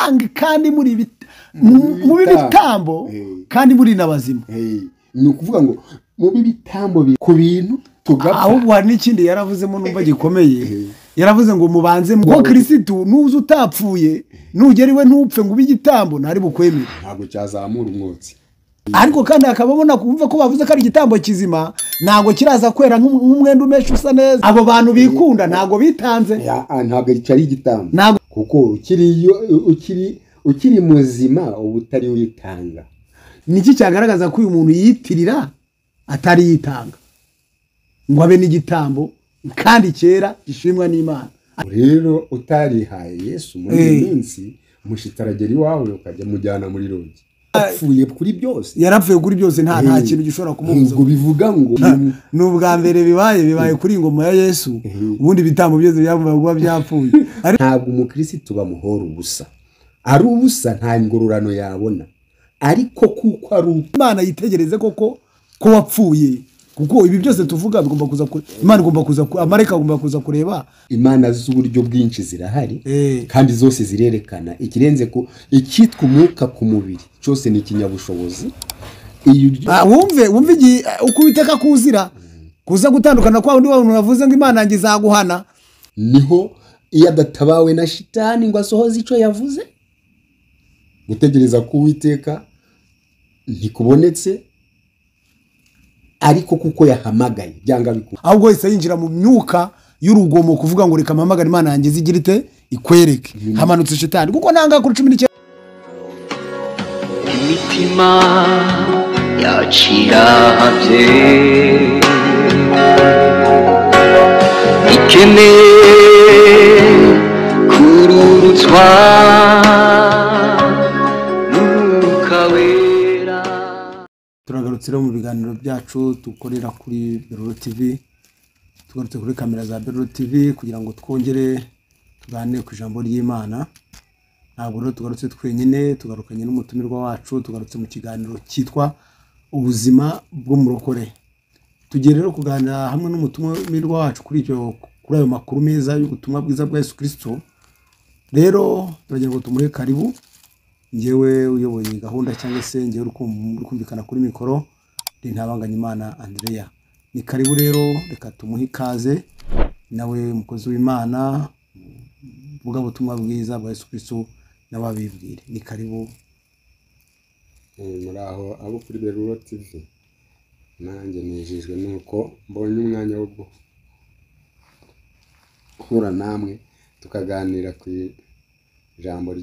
mutanga kandi muri mu bitambo kandi muri nabazima. Ni ukuvuga ngo mu bitambo ku bintu tugapfa. Ahubwo hari n'ikindi yaravuzemo numva gikomeye. Yaravuze ngo mubanze ngo Kristo nuza utapfuye nugera iwe ntupfe ngo ubigitambo ntari bukwemera. Ntabwo cyazamura umwotsi. Ariko kandi akababona kumva ko bavuze ko ari igitambo kizima ntago kiraza kwera nk'umwenda umesha usa neza. Abo bantu bikunda ntago bitanze. Ntabwo cyari igitambo. Kuko ukiri muzima ubutari witanga. Niki cyagaragaza ko uyu muntu yitirira atari yitanga ngo abe n'igitambo kandi kera gishimwa n'Imana. Rero utarihaye Yesu muri minsi mushitaragera iwawe ukajya mujyana muri rogi. Yapfuye kuri byose. Yarapfuye kuri byose nta kintu gishobora kumubuza. Ngo bivuga ngo n'ubwa mbere bibaye kuri ingoma ya Yesu. Ubundi bitambo byose byagomba byapfuye. Ntabwo umukristo bamuhora ubusa. Ari ubusa nta ngororano yabona. Ariko kuko ari Imana yitegereze koko ko wapfuye. Kuko ibi byose tuvuga bigomba kuza Imana igomba kuza amareka agomba kuza kureba. Imana z'uburyo bwinshi zirahari kandi zose zirerekana ikirenze ko ikitwa umwuka ku mubiri cyose ni ikinyabushobozi. Wumve uko Uwiteka kuzira kuza gutandukana kwa undi w'abantu bavuze ngo Imana yanjye izaguhana. Niho iyo adatabawe na shitani ngo asohoze icyo yavuze. Gutegereza ku Uwiteka ntikubonetse ariko kuko yahamagaye byanga bikuru. Ahubwo wese yinjira mu myuka y'urugomo kuvuga ngo reka mpamagara Imana yanjye zigira ite ikwereke. Hamanutse shitani kuko nanga kuri 19 imitima yaciravye ikeneye kururutswa n'ukawera. Turagarutse mu biganiro byacu dukorera kuri Beruro TV. Tugarutse kuri kamera za Beruro TV kugira ngo twongere tuganire ku ijambo ry'Imana. Ntabwo rero tugarutse twenyine, tugarukanye n'umutumirwa wacu, tugarutse mu kiganiro cyitwa ubuzima bwo murokore. Tugiye rero kuganira hamwe n'umutumirwa wacu kuri ayo makuru meza y'ubutumwa bwiza bwa Yesu Kristo. Rero turagira ngo tumuhe karibu. Ngewe uyoboye gahunda cyangwa se ngewe ukumvikana kuri mikoro Ntabanganyimana Andrea. Ni karibu rero, reka tumuhe ikaze nawe umukozi w'Imana vuga ubutumwa bwiza bwa Yesu Kristo n'ababibwire. Ni karibu. Muraho abo kuri Beruro TV. Nanjye nejejwe nuko mbonye umwanya wo guhura namwe tukaganira ku ijambo